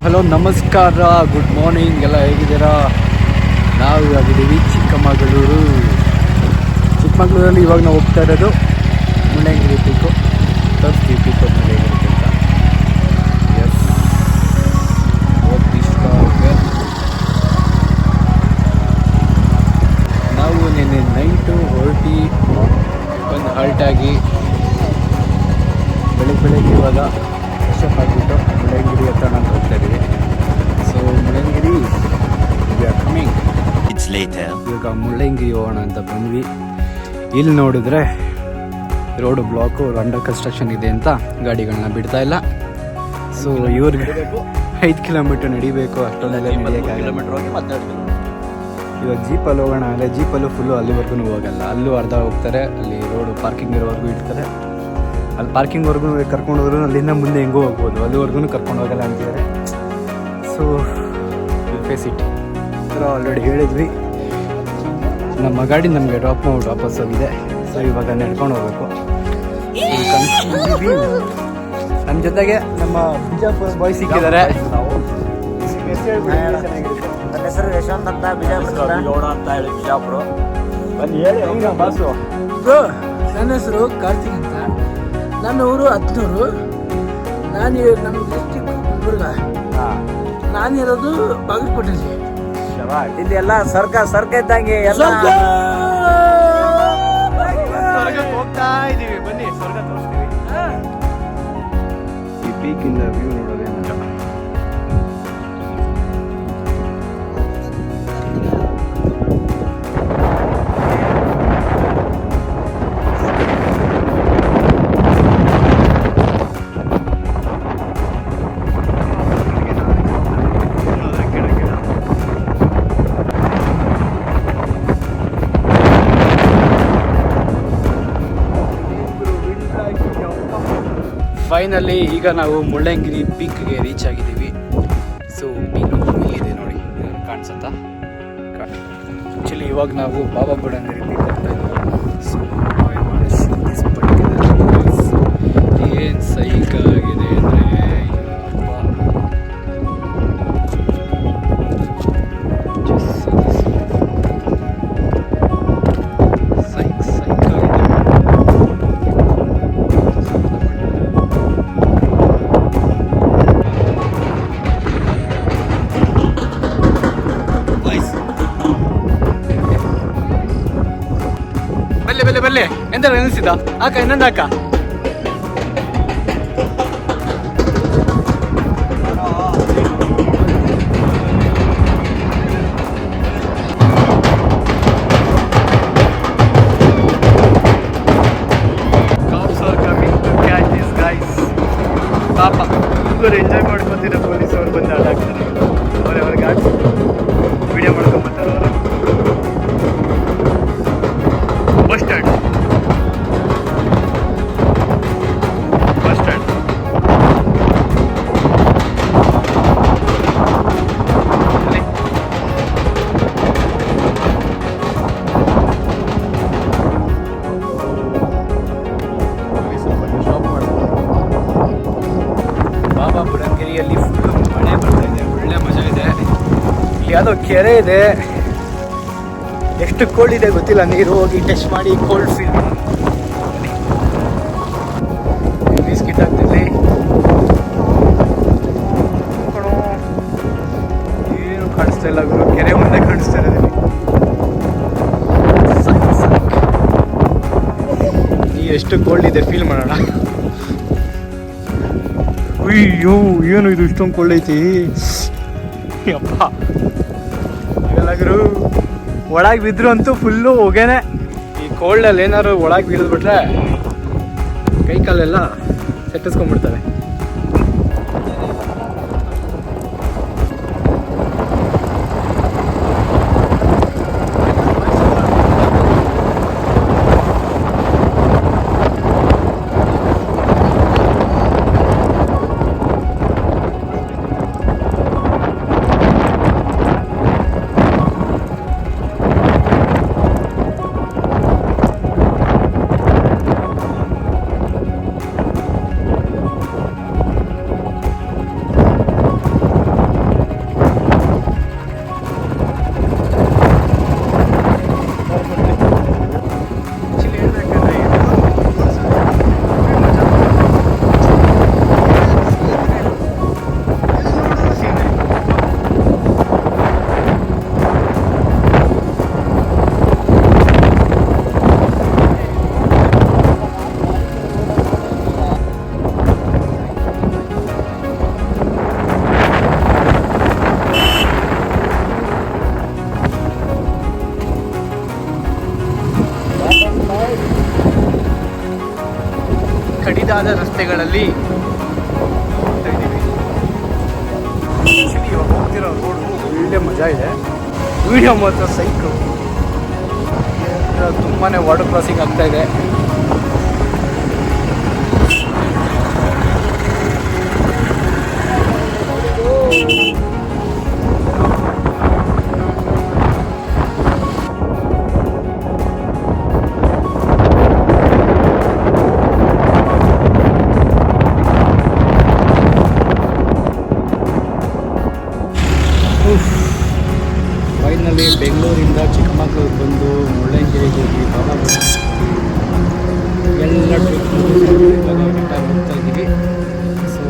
Hello ನಮಸ್ಕಾರ, good morning ಎಲ್ಲ ಹೇಗಿದ್ದೀರಾ? ನಾವು ಇವಾಗಿದ್ದೀವಿ ಚಿಕ್ಕಮಗಳೂರಲ್ಲಿ. ಇವಾಗ ನಾವು ಹೋಗ್ತಾ ಇರೋದು ಮುಳ್ಳಯ್ಯನಗಿರಿ ಪೀಕು. ತೋರಿಸ್ತೀವಿ ಪೀಕು ಮುಳ್ಳಯ್ಯನಗಿರಿ ಅಂತ. ಎಸ್, ನಾವು ನಿನ್ನೆ ನೈಟು ಹೊರಟಿ ಒಂದು ಹಾಲ್ಟಾಗಿ ಬೆಳಗ್ಗೆ ಇವಾಗ ಫ್ರೆಶಪ್ ಆಗಿಬಿಟ್ಟು ಮುಳ್ಳಯ್ಯನಗಿರಿ ಹತ್ರ ನಾನು ಹೋಗ್ತಾ ಇದ್ದೀವಿ. So Mullayanagiri coming. ಇವಾಗ ಮುಳ್ಳಯ್ಯನಗಿರಿ ಹೋಗೋಣ ಅಂತ ಬಂದ್ವಿ. ಇಲ್ಲಿ ನೋಡಿದ್ರೆ ರೋಡ್ ಬ್ಲಾಕು, ಅಂಡರ್ ಕನ್ಸ್ಟ್ರಕ್ಷನ್ ಇದೆ ಅಂತ ಗಾಡಿಗಳನ್ನ ಬಿಡ್ತಾ ಇಲ್ಲ. ಸೊ ಇವ್ರಿಗೆ 5 ಕಿಲೋಮೀಟರ್ ನಡಿಬೇಕು, ಅಷ್ಟೊಂದೆಲ್ಲ ನಡೆಯೋಕ್ಕಾಗಲ್ಲ. ಇವಾಗ ಜೀಪಲ್ಲಿ ಹೋಗೋಣ ಅಂದರೆ ಜೀಪಲ್ಲೂ ಫುಲ್ಲು ಅಲ್ಲಿವರೆಗೂ ಹೋಗಲ್ಲ. ಅಲ್ಲೂ ಅರ್ಧ ಹೋಗ್ತಾರೆ, ಅಲ್ಲಿ ರೋಡು ಪಾರ್ಕಿಂಗ್ ಇರೋವರೆಗೂ ಇಡ್ತಾರೆ. ಅಲ್ಲಿ ಪಾರ್ಕಿಂಗ್ವರೆಗೂ ಕರ್ಕೊಂಡು ಹೋದ್ರು ಅಲ್ಲಿಂದ ಮುಂದೆ ಹೆಂಗೂ ಹೋಗ್ಬೋದು, ಅಲ್ಲಿವರೆಗೂ ಕರ್ಕೊಂಡು ಹೋಗಲ್ಲ ಅಂತಿದ್ದಾರೆ. ಸೊ ಫೇಸ್ ಇಟ್ ಆಲ್ರೆಡಿ ಹೇಳಿದ್ವಿ. ನಮ್ಮ ಗಾಡಿ ನಮಗೆ ಡ್ರಾಪ್ ಮಾಡಿ ವಾಪಸ್ ಹೋಗಿದೆ. ಸೊ ಇವಾಗ ನಡ್ಕೊಂಡು ಹೋಗ್ಬೇಕು. ನಮ್ಮ ಜೊತೆಗೆ ನಮ್ಮ ಬಿಜಾಪುರ ಬಾಯ್ ಸಿಕ್ಕಿದ್ದಾರೆ. ನನ್ನ ಹೆಸರು ಯಶವಂತ್ ಅಂತ, ಬಿಜಾಪುರ ಅಂತ ಹೇಳಿ ಬಿಜಾಪುರ. ಬಾಸು ಬ್ರೋ, ನನ್ನ ಹೆಸರು ಕಾರ್ತಿಕ್ ಅಂತ, ನನ್ನ ಊರು ಹತ್ನೂರು. ನಾನು ನಮ್ಮ ಡಿಸ್ಟಿಕ್ ಗುಲ್ಬರ್ಗ. ನಾನಿರೋದು ಬಾಗಲಕೋಟೆಯಲ್ಲಿ. ಇಲ್ಲಿ ಎಲ್ಲ ಸರ್ಕ ಇದ್ದಂಗೆ ಎಲ್ಲ ಹೋಗ್ತಾ ಇದೀವಿ. ಬನ್ನಿ, ಸ್ವರ್ಗ ತೋರಿಸ್ತೀವಿ. ಈ ಪೀಕಿಂದ ವ್ಯೂ ನೋಡೋದೇ ಮಜಾ. ಫೈನಲಿ ಈಗ ನಾವು ಮುಳ್ಳಯ್ಯನಗಿರಿ ಪೀಕ್ಗೆ ರೀಚ್ ಆಗಿದ್ದೀವಿ. ಸೊ ಪೀಕ್ ಇಲ್ಲಿದೆ ನೋಡಿ, ಕಾಣಿಸುತ್ತಾ? ಆ್ಯಕ್ಚುಲಿ ಇವಾಗ ನಾವು ಬಾಬಾ ಬುಡನ್ಗಿರಿ ಪೀಕ್ ಹೋಗ್ತಾ ಇದ್ದೀವಿ. ಸೊ ಏನು ಸೈಕಾಗಿದೆ ಅಂದರೆ ಬಲ್ಲೆ ಎಂತ ನೆನೆಸಿದ ಅಕ್ಕ, ಇನ್ನೊಂದು ಅಕ್ಕ. ಪಾಪ ಇವರು ಎಂಜಾಯ್ ಮಾಡ್ಕೊತಿರೋ ಪೊಲೀಸ್ ಅವ್ರು ಬಂದು ಹಾಳಾಗ್ತಾರೆ. ಅವ್ರಿಗೆ ಹಾಕಿ ವಿಡಿಯೋ ಮಾಡ್ಕೊಂಬರ್ತಾರೆ. ಅವರು ಬಸ್ ಸ್ಟ್ಯಾಂಡ್ ಬಾಬಾ ಬುಡನ್ಗಿರಿಯಲ್ಲಿ ಫುಲ್ಲು ಮಳೆ ಬರ್ತಾ ಇದೆ, ಒಳ್ಳೆ ಮಜಾ ಇದೆ. ಇಲ್ಲಿ ಯಾವುದೋ ಕೆರೆ ಇದೆ, ಎಷ್ಟು ಕೋಲ್ಡ್ ಇದೆ ಗೊತ್ತಿಲ್ಲ. ನೀರು ಹೋಗಿ ಟಚ್ ಮಾಡಿ ಕೋಲ್ಡ್ ಫೀಲ್ ಬಿಸ್ಕಿಟ್ ಆಗ್ತಿರ್ಲಿ. ಏನು ಕಾಣಿಸ್ತಾ ಇಲ್ಲ ಗುರು, ಕೆರೆ ಮುಂದೆ ಕಾಣಿಸ್ತಾ ಇರೋದಿಲ್ಲ. ನೀ ಎಷ್ಟು ಕೋಲ್ಡ್ ಇದೆ ಫೀಲ್ ಮಾಡೋಣ. ಅಯ್ಯೋ, ಏನು ಇದು ಇಷ್ಟೊಂದು ಕೋಲ್ಡ್ ಐತಿ ಅಪ್ಪ. ಇವೆಲ್ಲಗರು ಒಳಗೆ ಬಿದ್ರು ಅಂತೂ ಫುಲ್ಲು ಹೊಗೆನೆ. ಈ ಕೋಲ್ಡಲ್ಲಿ ಏನಾದ್ರು ಒಳಗೆ ಬೀಳಿದ್ಬಿಟ್ರೆ ಕೈ ಕಾಲೆಲ್ಲ ಸೆಟ್ಟಿಸ್ಕೊಂಡ್ಬಿಡ್ತವೆ. ಗಂಟೆಗಳಲ್ಲಿ ಹೋಗ್ತಾ ಇದ್ದೀವಿ. ಆ್ಯಕ್ಚುಲಿ ಇವಾಗ ಹೋಗ್ತಿರೋ ರೋಡು ಒಳ್ಳೆ ಮಜಾ ಇದೆ. ವಿಡಿಯೋ ಮಾತ್ರ ಸೈಕು, ತುಂಬಾ ವಾಟರ್ ಕ್ರಾಸಿಂಗ್ ಆಗ್ತಾ ಇದೆ. ಫೈನಲಿ ಬೆಂಗಳೂರಿಂದ ಚಿಕ್ಕಮಗಳೂರು ಬಂದು ಮುಳ್ಳಯ್ಯನಗಿರಿಗೆ ಹೋಗಿ ಬಾಬಾಬುಡ ಎಲ್ಲ ಟ್ರಿಪ್ ಇವಾಗ ರಿಟರ್ನ್ ಹೋಗ್ತಾ ಇದ್ದೀವಿ. So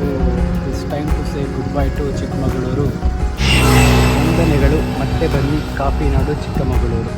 it's time to say good bye to Chikkamagaluru. ವಂದನೆಗಳು. ಮತ್ತೆ ಬನ್ನಿ ಕಾಫಿ ನಾಡು ಚಿಕ್ಕಮಗಳೂರು.